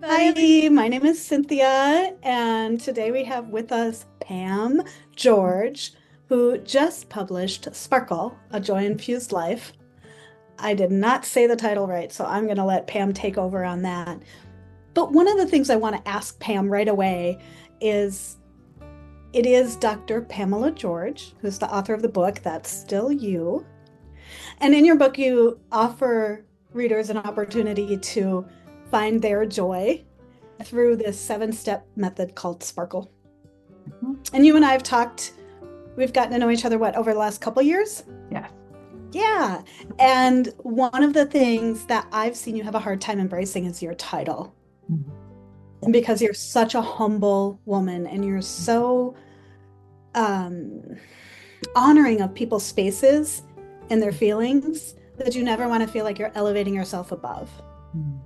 Hi, my name is Cynthia, and today we have with us Pam George, who just published Sparkle, A Joy-Infused Life. I did not say the title right, so I'm going to let Pam take over on that. But one of the things I want to ask Pam right away is it is Dr. Pamela George, who's the author of the book, That's Still You. And in your book, you offer readers an opportunity to find their joy through this seven-step method called Sparkle. Mhm. And you and I have talked, we've gotten to know each other, what, over the last couple years? Yes. Yeah. And one of the things that I've seen you have a hard time embracing is your title. Mhm. And because you're such a humble woman and you're so um, honoring of people's spaces and their feelings that you never want to feel like you're elevating yourself above. Mhm.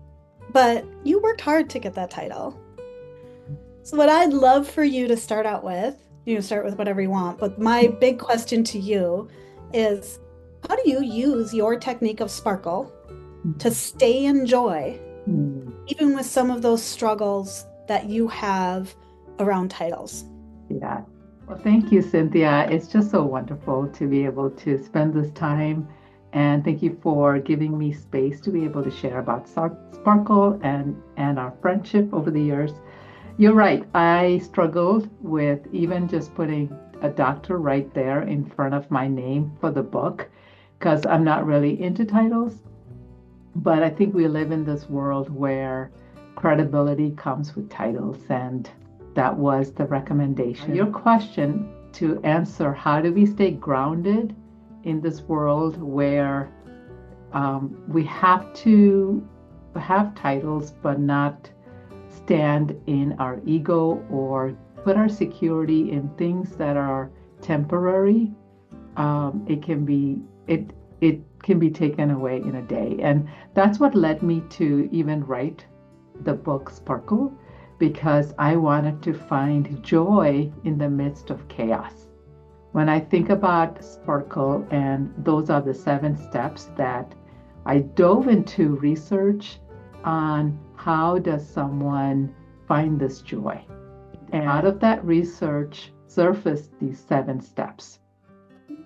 But you worked hard to get that title. So, what I'd love for you to start out with, start with whatever you want, but my big question to you is how do you use your technique of sparkle to stay in joy, Mhm. even with some of those struggles that you have around titles? Yeah. Well, thank you, Cynthia. It's just so wonderful to be able to spend this time. And thank you for giving me space to be able to share about Sparkle and our friendship over the years. You're right. I struggled with even just putting a doctor right there in front of my name for the book because I'm not really into titles. But I think we live in this world where credibility comes with titles, and that was the recommendation. Your question to answer, how do we stay grounded in this world where we have to have titles but not stand in our ego or put our security in things that are temporary? It can be it can be taken away in a day, and that's what led me to even write the book Sparkle, because I wanted to find joy in the midst of chaos. When I think about Sparkle, and those are the seven steps that I dove into research on, how does someone find this joy? And out of that research surfaced these seven steps.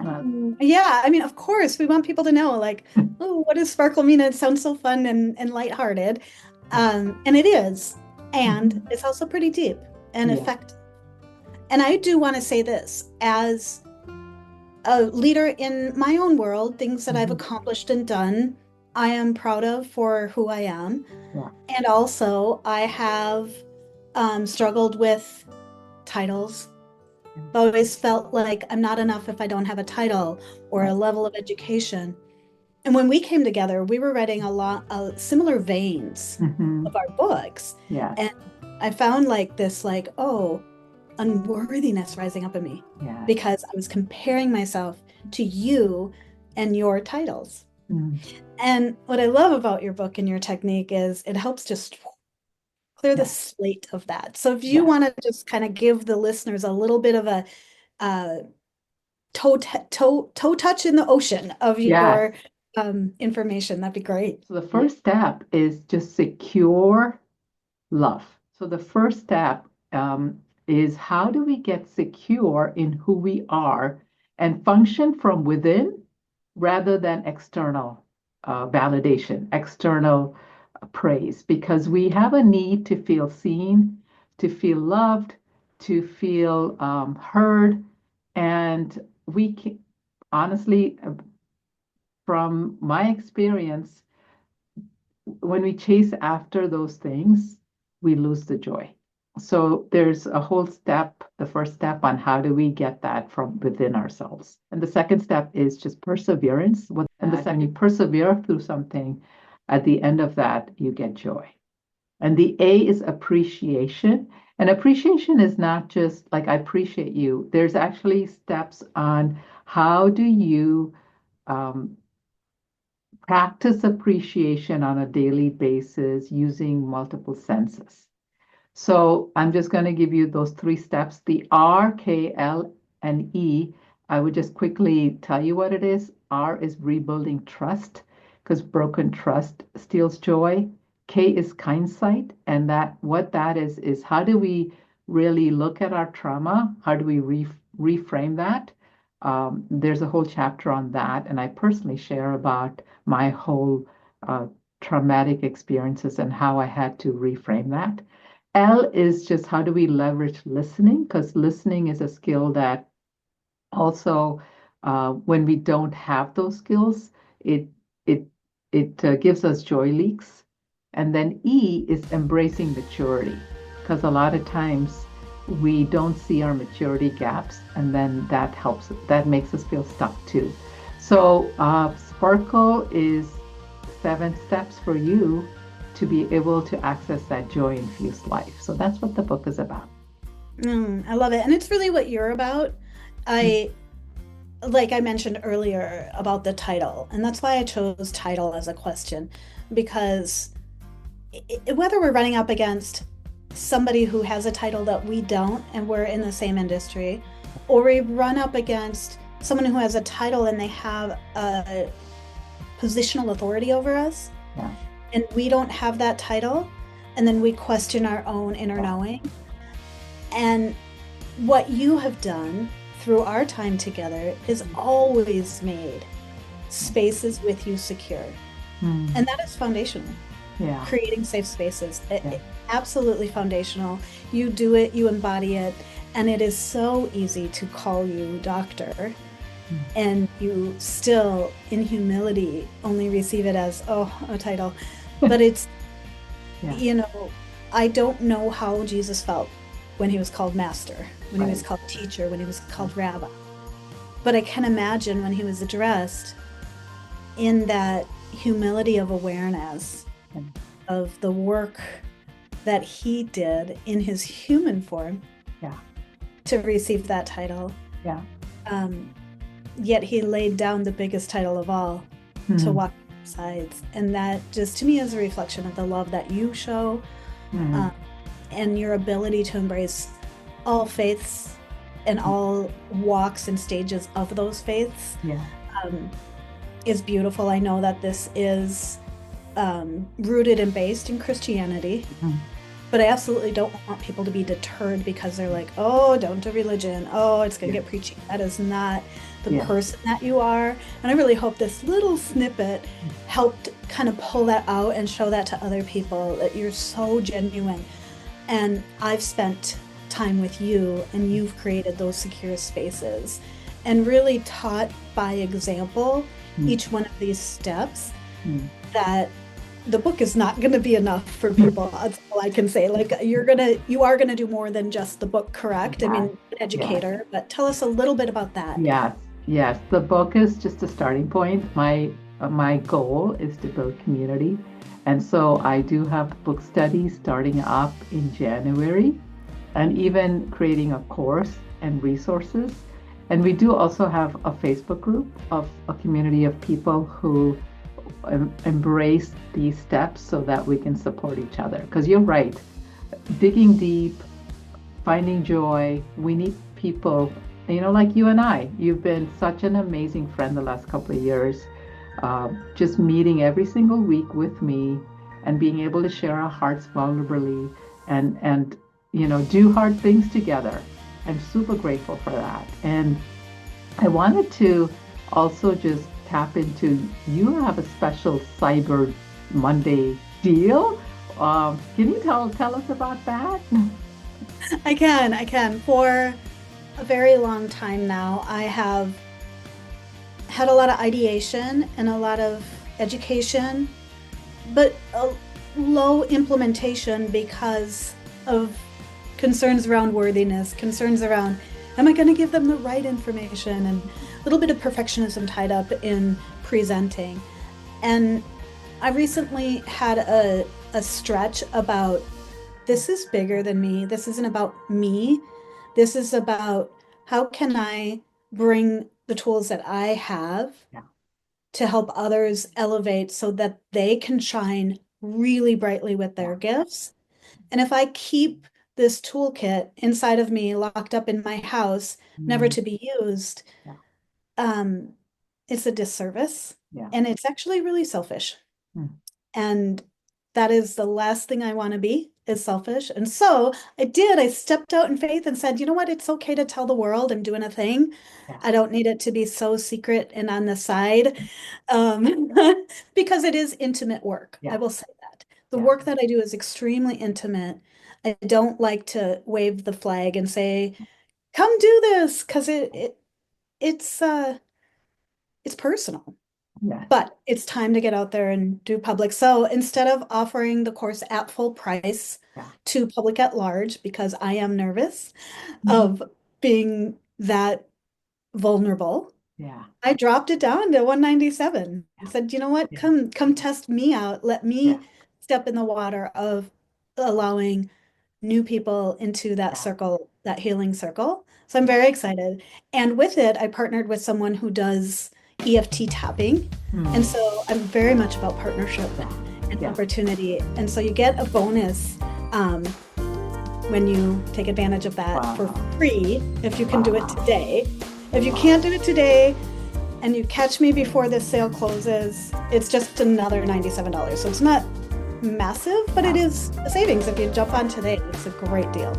Uh, Yeah, I mean, of course, we want people to know, like, oh, what does sparkle mean? It sounds so fun and lighthearted. And it is. And Mhm. it's also pretty deep and Yeah. effective. And I do want to say this as a leader in my own world, things that I've Mhm. accomplished and done, I am proud of for who I am. Yeah. And also, I have struggled with titles. I've always felt like I'm not enough if I don't have a title or a Right. level of education. And when we came together, we were writing a lot of similar veins Hmm. of our books. Yes. And I found like this, like, oh, unworthiness rising up in me Yes. because I was comparing myself to you and your titles. Mm. And what I love about your book and your technique is it helps just clear the Yes. slate of that. So if you Yes. want to just kind of give the listeners a little bit of a uh, toe touch in the ocean of Yes. your information, that'd be great. So the first step is just secure love. So the first step is, how do we get secure in who we are and function from within rather than external validation, external praise? Because we have a need to feel seen, to feel loved, to feel heard. And we can, honestly, from my experience, when we chase after those things, we lose the joy. So there's a whole step, the first step on how do we get that from within ourselves. And the second step is just perseverance. And the second, you persevere through something, at the end of that, you get joy. And the A is appreciation. And appreciation is not just like, I appreciate you. There's actually steps on how do you um, practice appreciation on a daily basis using multiple senses. So I'm just going to give you those three steps. The R, K, L, and E, I would just quickly tell you what it is. R is rebuilding trust, because broken trust steals joy. K is hindsight, and that what that is how do we really look at our trauma? How do we reframe that? There's a whole chapter on that, and I personally share about my whole uh, traumatic experiences and how I had to reframe that. L is just how do we leverage listening? Because listening is a skill that also, when we don't have those skills, it it it gives us joy leaks. And then E is embracing maturity, because a lot of times we don't see our maturity gaps, and then that makes us feel stuck too. So Sparkle is 7 steps for you to be able to access that joy-infused life. So that's what the book is about. I love it. And it's really what you're about. I like I mentioned earlier about the title, and that's why I chose title as a question, because whether we're running up against somebody who has a title that we don't and we're in the same industry, or we run up against someone who has a title and they have a positional authority over us, Yeah. and we don't have that title, and then we question our own inner knowing. And what you have done through our time together is always made spaces with you secure. Mm. And that is foundational. Yeah. Creating safe spaces. Yeah. Absolutely foundational. You do it, you embody it, and it is so easy to call you doctor. And you still, in humility, only receive it as, oh, a title. But it's, Yeah. you know, I don't know how Jesus felt when he was called master, when he was called teacher, when he was called rabbi. But I can imagine when he was addressed in that humility of awareness of the work that he did in his human form to receive that title. Yeah. Yet he laid down the biggest title of all to walk sides. And that just to me is a reflection of the love that you show and your ability to embrace all faiths and all walks and stages of those faiths is beautiful. I know that this is rooted and based in Christianity, but I absolutely don't want people to be deterred because they're like, oh, don't do religion. Oh, it's going to get preachy. That is not the person that you are. And I really hope this little snippet helped kind of pull that out and show that to other people, that you're so genuine. And I've spent time with you, and you've created those secure spaces and really taught by example each one of these steps that the book is not going to be enough for people. That's all I can say. Like you are going to do more than just the book, correct? I mean, an educator, but tell us a little bit about that. Yes. The book is just a starting point. My goal is to build community. And so I do have book studies starting up in January, and even creating a course and resources. And we do also have a Facebook group of a community of people who embrace these steps so that we can support each other. Because you're right, digging deep, finding joy, we need people, like you and I. You've been such an amazing friend the last couple of years, just meeting every single week with me and being able to share our hearts vulnerably and do hard things together. I'm super grateful for that. And I wanted to also just tap into, you have a special Cyber Monday deal. Can you tell us about that? I can. For a very long time now, I have had a lot of ideation and a lot of education, but a low implementation because of concerns around worthiness, concerns around, am I going to give them the right information, and a little bit of perfectionism tied up in presenting. And I recently had a stretch about, this is bigger than me. This isn't about me. This is about how can I bring the tools that I have to help others elevate so that they can shine really brightly with their gifts. And if I keep this toolkit inside of me, locked up in my house, never to be used, it's a disservice. And it's actually really selfish. And that is the last thing I want to be, is selfish. And so I did. I stepped out in faith and said, you know what? It's okay to tell the world I'm doing a thing. Yeah. I don't need it to be so secret and on the side, um, because it is intimate work. I Yeah. will say that. The Yeah. work that I do is extremely intimate. I don't like to wave the flag and say, come do this, because it's personal. Yes. But it's time to get out there and do public. So instead of offering the course at full price Yeah. to public at large, because I am nervous Mhm. of being that vulnerable, Yeah. I dropped it down to 197 and Yeah. said, you know what? Yeah. Come test me out. Let Yeah. me step in the water of allowing new people into that Yeah. circle, that healing circle. So I'm Yeah. very excited. And with it, I partnered with someone who does EFT tapping. And Mm. so I'm very much about partnership Yeah. and Yeah. opportunity. And so you get a bonus um, when you take advantage of that for Wow. free if you can do it Wow. today. If you Wow. can't do it today and you catch me before this sale closes, it's just another $97. So it's not massive, but it Yeah. is a savings. If you jump on today, it's a great deal.